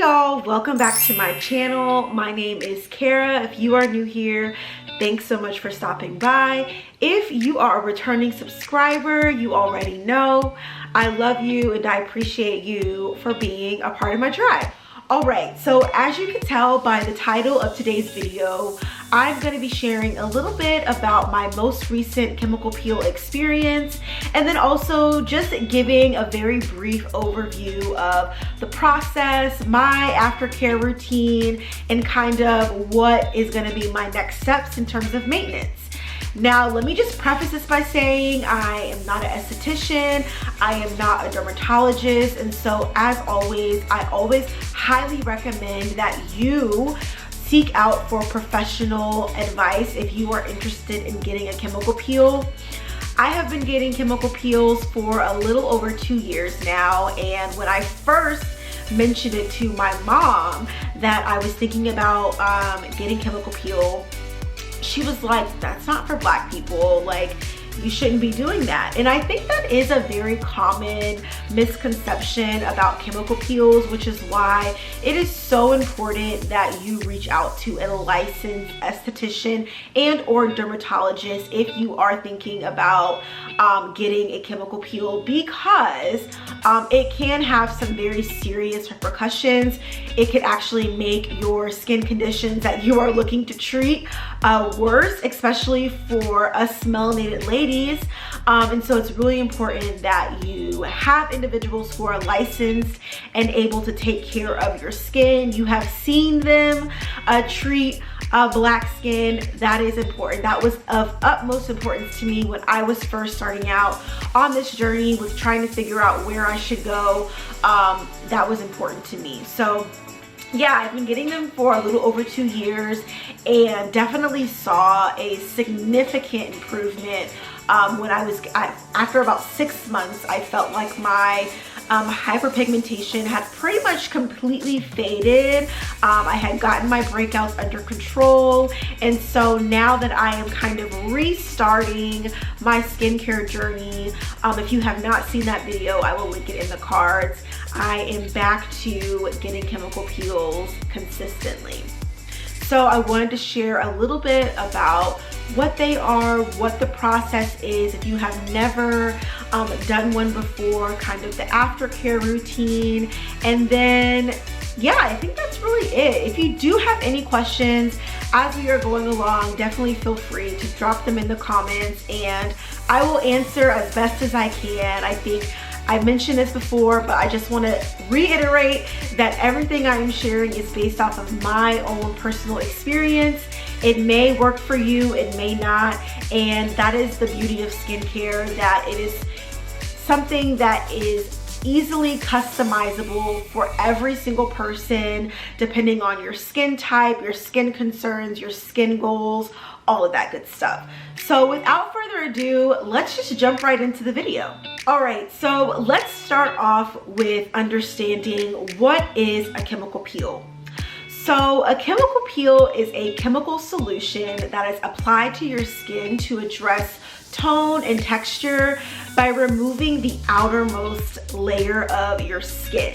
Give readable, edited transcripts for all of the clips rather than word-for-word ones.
y'all, welcome back to my channel. My name is Kara. If you are new here, thanks so much for stopping by. If you are a returning subscriber, you already know I love you and I appreciate you for being a part of my tribe. All right, so as you can tell by the title of today's video, I'm going to be sharing a little bit about my most recent chemical peel experience, and then also just giving a very brief overview of the process, my aftercare routine, and kind of what is going to be my next steps in terms of maintenance. Now, let me just preface this by saying I am not an esthetician, I am not a dermatologist, and so as always, I always highly recommend that you seek out for professional advice if you are interested in getting a chemical peel. I have been getting chemical peels for a little over 2 years now, and when I first mentioned it to my mom that I was thinking about getting chemical peel, she was like, that's not for Black people, like you shouldn't be doing that. And I think that is a very common misconception about chemical peels, which is why it is so important that you reach out to a licensed esthetician and or dermatologist if you are thinking about getting a chemical peel, because it can have some very serious repercussions. It could actually make your skin conditions that you are looking to treat worse, especially for us melanated ladies. And so it's really important that you have individuals who are licensed and able to take care of your skin. You have seen them treat Black skin. That is important. That was of utmost importance to me when I was first starting out on this journey with trying to figure out where I should go. That was important to me. So yeah, I've been getting them for a little over 2 years and definitely saw a significant improvement. When after about 6 months, I felt like my hyperpigmentation had pretty much completely faded. I had gotten my breakouts under control, and so now that I am kind of restarting my skincare journey, if you have not seen that video, I will link it in the cards. I am back to getting chemical peels consistently. So I wanted to share a little bit about what they are, what the process is, if you have never done one before, kind of the aftercare routine, and then yeah, I think that's really it. If you do have any questions as we are going along, definitely feel free to drop them in the comments and I will answer as best as I can. I think I mentioned this before, but I just want to reiterate that everything I am sharing is based off of my own personal experience. It may work for you, it may not, and that is the beauty of skincare, that it is something that is easily customizable for every single person, depending on your skin type, your skin concerns, your skin goals, all of that good stuff. So without further ado, let's just jump right into the video. All right, so let's start off with understanding what is a chemical peel. So a chemical peel is a chemical solution that is applied to your skin to address tone and texture by removing the outermost layer of your skin.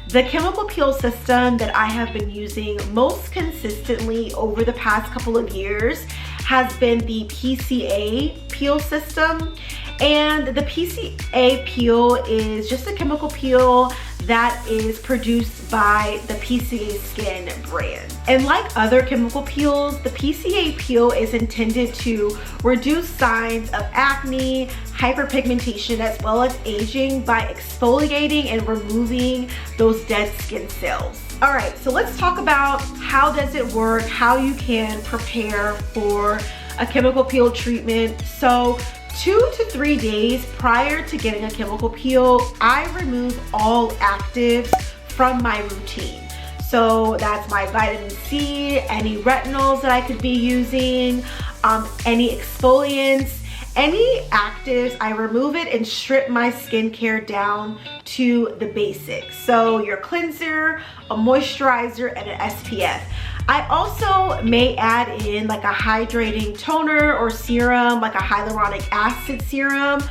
The chemical peel system that I have been using most consistently over the past couple of years has been the PCA peel system. And the PCA peel is just a chemical peel that is produced by the PCA Skin brand. And like other chemical peels, the PCA peel is intended to reduce signs of acne, hyperpigmentation, as well as aging by exfoliating and removing those dead skin cells. All right, so let's talk about how does it work, how you can prepare for a chemical peel treatment. So 2 to 3 days prior to getting a chemical peel, I remove all actives from my routine. So that's my vitamin C, any retinols that I could be using, any exfoliants, any actives. I remove it and strip my skincare down to the basics. So your cleanser, a moisturizer, and an SPF. I also may add in like a hydrating toner or serum, like a hyaluronic acid serum,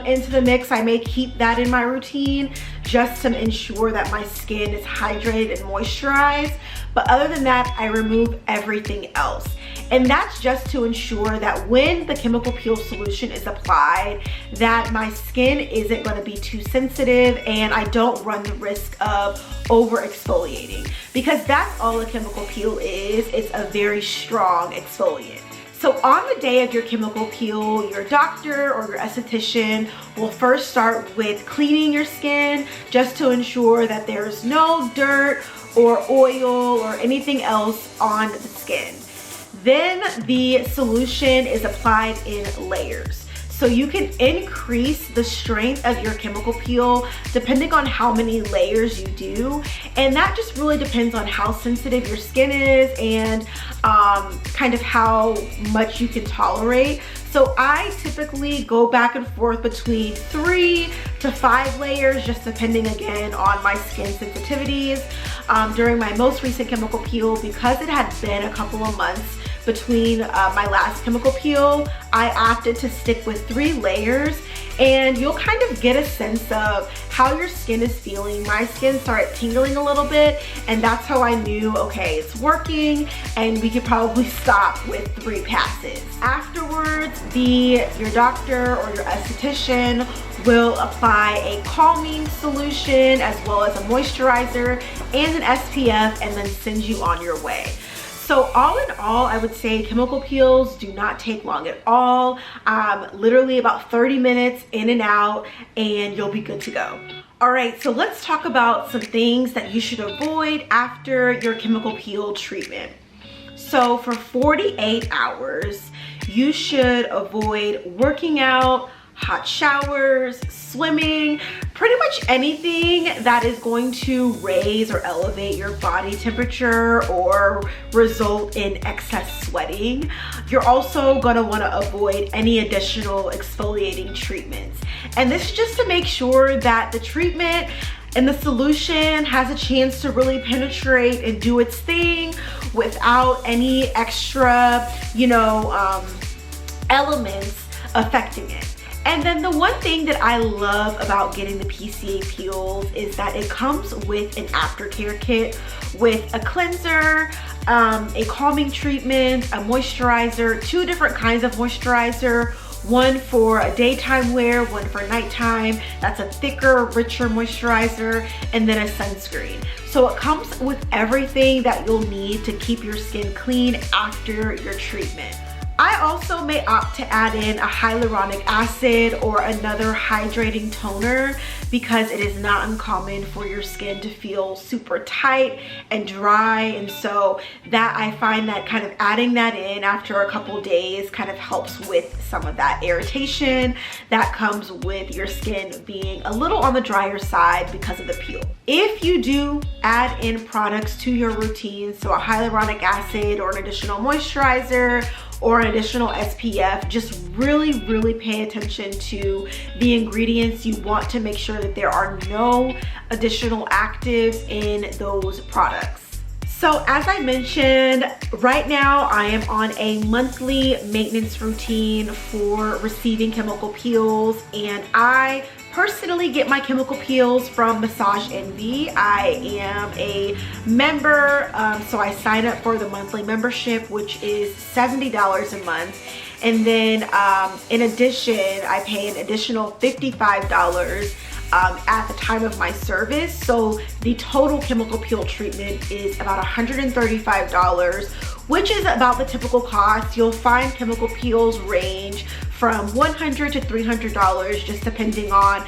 into the mix. I may keep that in my routine just to ensure that my skin is hydrated and moisturized. But other than that, I remove everything else. And that's just to ensure that when the chemical peel solution is applied, that my skin isn't going to be too sensitive and I don't run the risk of over exfoliating, because that's all a chemical peel is. It's a very strong exfoliant. So on the day of your chemical peel, your doctor or your esthetician will first start with cleaning your skin just to ensure that there's no dirt or oil or anything else on the skin. Then the solution is applied in layers. So you can increase the strength of your chemical peel depending on how many layers you do. And that just really depends on how sensitive your skin is and kind of how much you can tolerate. So I typically go back and forth between 3 to 5 layers, just depending again on my skin sensitivities. During my most recent chemical peel, because it had been a couple of months between my last chemical peel, I opted to stick with 3 layers, and you'll kind of get a sense of how your skin is feeling. My skin started tingling a little bit, and that's how I knew, okay, it's working and we could probably stop with 3 passes. Afterwards, your doctor or your esthetician will apply a calming solution as well as a moisturizer and an SPF, and then send you on your way. So all in all, I would say chemical peels do not take long at all. Literally about 30 minutes in and out, and you'll be good to go. All right, so let's talk about some things that you should avoid after your chemical peel treatment. So for 48 hours, you should avoid working out, hot showers, swimming, pretty much anything that is going to raise or elevate your body temperature or result in excess sweating. You're also going to want to avoid any additional exfoliating treatments. And this is just to make sure that the treatment and the solution has a chance to really penetrate and do its thing without any extra, elements affecting it. And then the one thing that I love about getting the PCA peels is that it comes with an aftercare kit with a cleanser, a calming treatment, a moisturizer, 2 different kinds of moisturizer, one for a daytime wear, one for nighttime. That's a thicker, richer moisturizer, and then a sunscreen. So it comes with everything that you'll need to keep your skin clean after your treatment. I also may opt to add in a hyaluronic acid or another hydrating toner, because it is not uncommon for your skin to feel super tight and dry. And so that I find that kind of adding that in after a couple days kind of helps with some of that irritation that comes with your skin being a little on the drier side because of the peel. If you do add in products to your routine, so a hyaluronic acid or an additional moisturizer or an additional SPF, just really pay attention to the ingredients. You want to make sure that there are no additional actives in those products. So as I mentioned, right now I am on a monthly maintenance routine for receiving chemical peels, and I personally get my chemical peels from Massage Envy. I am a member, so I sign up for the monthly membership, which is $70 a month. And then in addition, I pay an additional $55 at the time of my service. So the total chemical peel treatment is about $135, which is about the typical cost. You'll find chemical peels range from $100 to $300, just depending on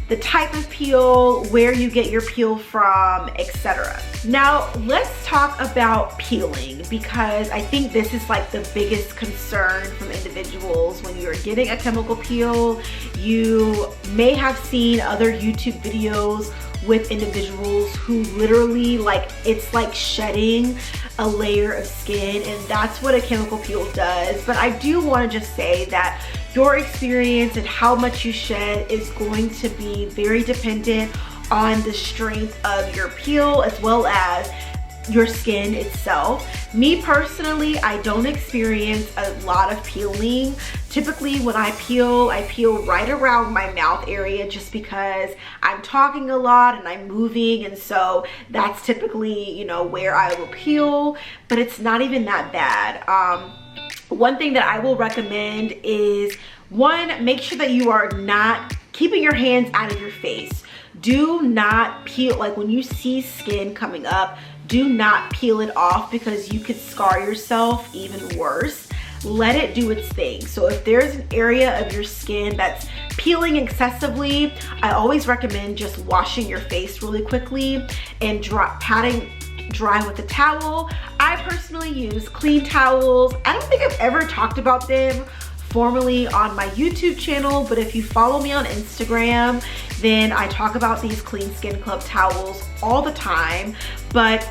the type of peel, where you get your peel from, etc. Now let's talk about peeling, because I think this is like the biggest concern from individuals when you're getting a chemical peel. You may have seen other YouTube videos with individuals who literally, it's like shedding a layer of skin, and that's what a chemical peel does. But I do want to just say that your experience and how much you shed is going to be very dependent on the strength of your peel, as well as your skin itself. Me personally, I don't experience a lot of peeling. Typically when I peel right around my mouth area just because I'm talking a lot and I'm moving, and so that's typically, you know, where I will peel, but it's not even that bad. One thing that I will recommend is, one, make sure that you are not keeping your hands out of your face. Do not peel, like when you see skin coming up, do not peel it off because you could scar yourself even worse. Let it do its thing. So if there's an area of your skin that's peeling excessively, I always recommend just washing your face really quickly and patting dry with a towel. I personally use clean towels. I don't think I've ever talked about them formally on my YouTube channel, but if you follow me on Instagram, then I talk about these Clean Skin Club towels all the time. But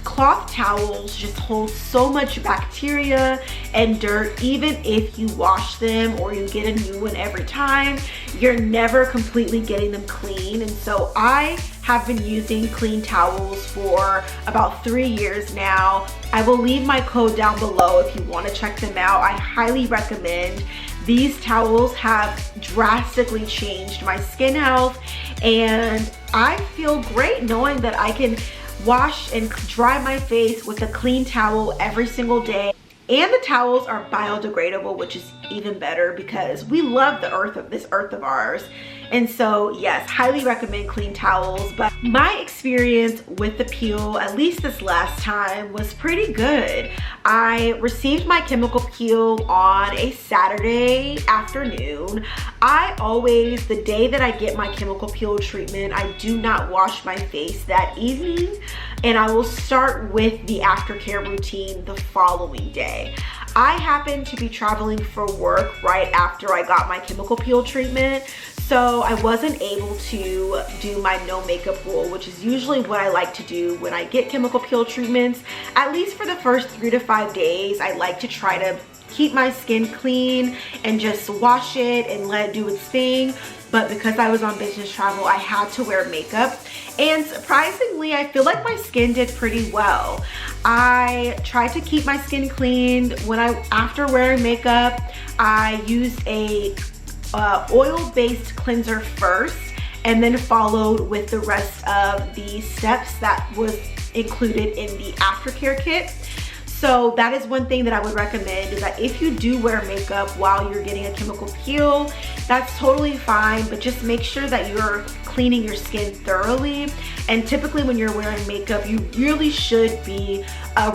cloth towels just hold so much bacteria and dirt. Even if you wash them or you get a new one every time, you're never completely getting them clean. And so I have been using clean towels for about 3 years now. I will leave my code down below if you want to check them out. I highly recommend. These towels have drastically changed my skin health, and I feel great knowing that I can wash and dry my face with a clean towel every single day. And the towels are biodegradable, which is even better because we love the earth of this earth of ours. And so yes, highly recommend clean towels. But my experience with the peel, at least this last time, was pretty good. I received my chemical peel on a Saturday afternoon. I always, the day that I get my chemical peel treatment, I do not wash my face that evening, and I will start with the aftercare routine the following day. I happened to be traveling for work right after I got my chemical peel treatment, so I wasn't able to do my no makeup rule, which is usually what I like to do when I get chemical peel treatments. At least for the first 3 to 5 days, I like to try to keep my skin clean and just wash it and let it do its thing. But because I was on business travel, I had to wear makeup. And surprisingly, I feel like my skin did pretty well. I tried to keep my skin clean. After wearing makeup, I used a oil-based cleanser first, and then followed with the rest of the steps that was included in the aftercare kit. So that is one thing that I would recommend, is that if you do wear makeup while you're getting a chemical peel, that's totally fine, but just make sure that you're cleaning your skin thoroughly. And typically when you're wearing makeup, you really should be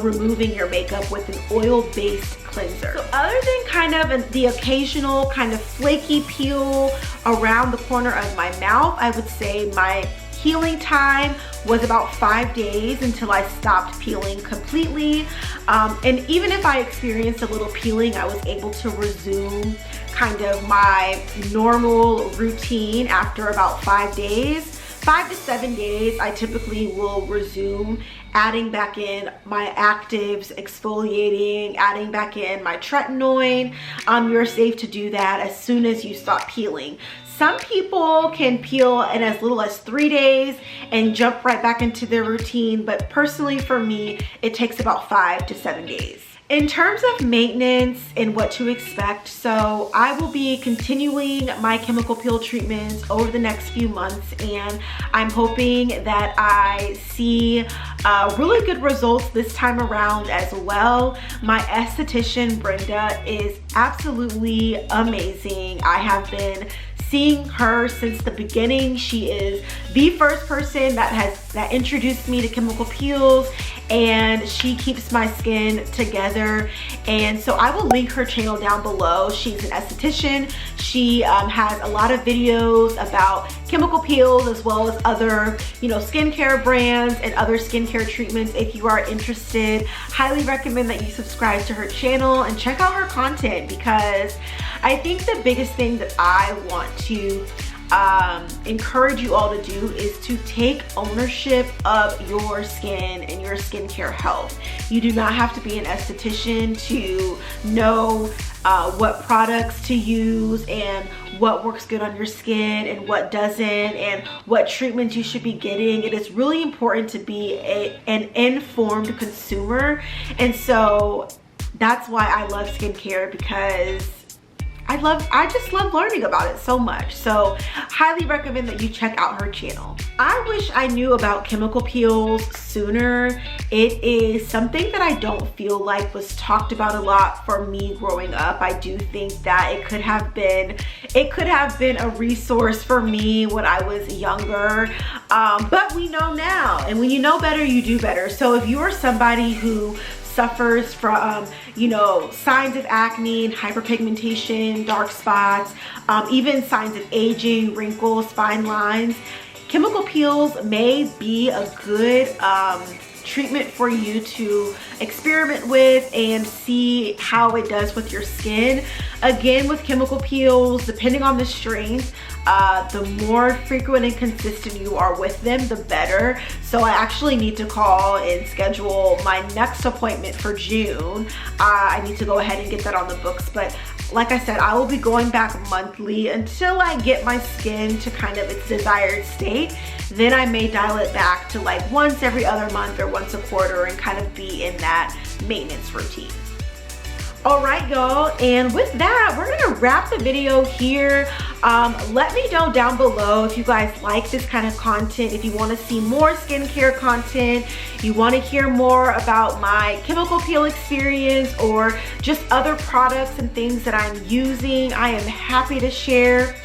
removing your makeup with an oil-based cleanser. So other than kind of the occasional kind of flaky peel around the corner of my mouth, I would say my healing time was about 5 days until I stopped peeling completely. And even if I experienced a little peeling, I was able to resume kind of my normal routine after about 5 days. 5 to 7 days, I typically will resume adding back in my actives, exfoliating, adding back in my tretinoin. You're safe to do that as soon as you stop peeling. Some people can peel in as little as 3 days and jump right back into their routine, but personally for me, it takes about 5 to 7 days. In terms of maintenance and what to expect, so I will be continuing my chemical peel treatments over the next few months, and I'm hoping that I see really good results this time around as well. My esthetician, Brenda, is absolutely amazing. I have been seeing her since the beginning. She is the first person that introduced me to chemical peels, and she keeps my skin together. And so I will link her channel down below. She's an esthetician. She has a lot of videos about chemical peels as well as other, you know, skincare brands and other skincare treatments. If you are interested, highly recommend that you subscribe to her channel and check out her content, because I think the biggest thing that I want to encourage you all to do is to take ownership of your skin and your skincare health. You do not have to be an esthetician to know what products to use and what works good on your skin and what doesn't, and what treatments you should be getting. It is really important to be an informed consumer, and so that's why I love skincare, because I just love learning about it so much. So highly recommend that you check out her channel. I wish I knew about chemical peels sooner. It is something that I don't feel like was talked about a lot for me growing up. I do think that it could have been a resource for me when I was younger, but we know now, and when you know better, you do better. So if you are somebody who suffers from, you know, signs of acne and hyperpigmentation, dark spots, even signs of aging, wrinkles, fine lines, chemical peels may be a good treatment for you to experiment with and see how it does with your skin. Again, with chemical peels, depending on the strength, the more frequent and consistent you are with them, the better. So I actually need to call and schedule my next appointment for June. I need to go ahead and get that on the books, but like I said, I will be going back monthly until I get my skin to kind of its desired state. Then I may dial it back to like once every other month or once a quarter and kind of be in that maintenance routine. All right, y'all, and with that, we're gonna wrap the video here. Let me know down below if you guys like this kind of content, if you want to see more skincare content, you want to hear more about my chemical peel experience, or just other products and things that I'm using. I am happy to share.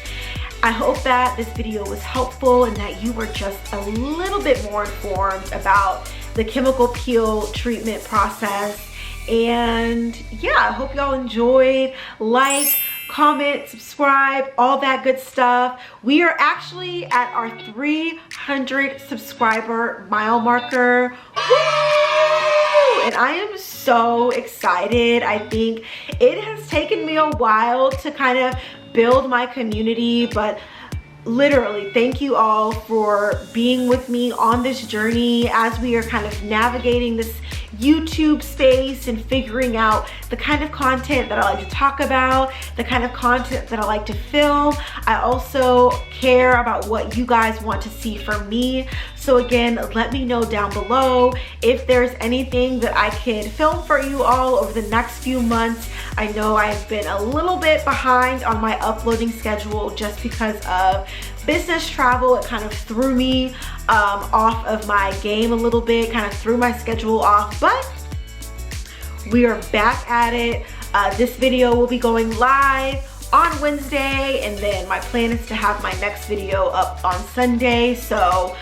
I hope that this video was helpful and that you were just a little bit more informed about the chemical peel treatment process. And yeah, I hope y'all enjoyed. Like, comment, subscribe, all that good stuff. We are actually at our 300 subscriber mile marker. Woo! And I am so excited. I think it has taken me a while to kind of build my community, but literally, thank you all for being with me on this journey as we are kind of navigating this YouTube space and figuring out the kind of content that I like to talk about, the kind of content that I like to film. I also care about what you guys want to see from me. So again, let me know down below if there's anything that I can film for you all over the next few months. I know I've been a little bit behind on my uploading schedule just because of business travel. It kind of threw me off of my game a little bit, kind of threw my schedule off, but we are back at it. This video will be going live on Wednesday, and then my plan is to have my next video up on Sunday. So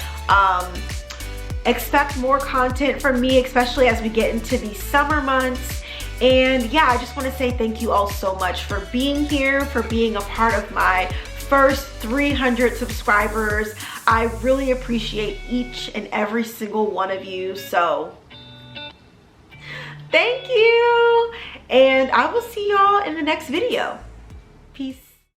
expect more content from me, especially as we get into the summer months. And yeah, I just want to say thank you all so much for being here, for being a part of my first 300 subscribers. I really appreciate each and every single one of you. So thank you, and I will see y'all in the next video. Peace.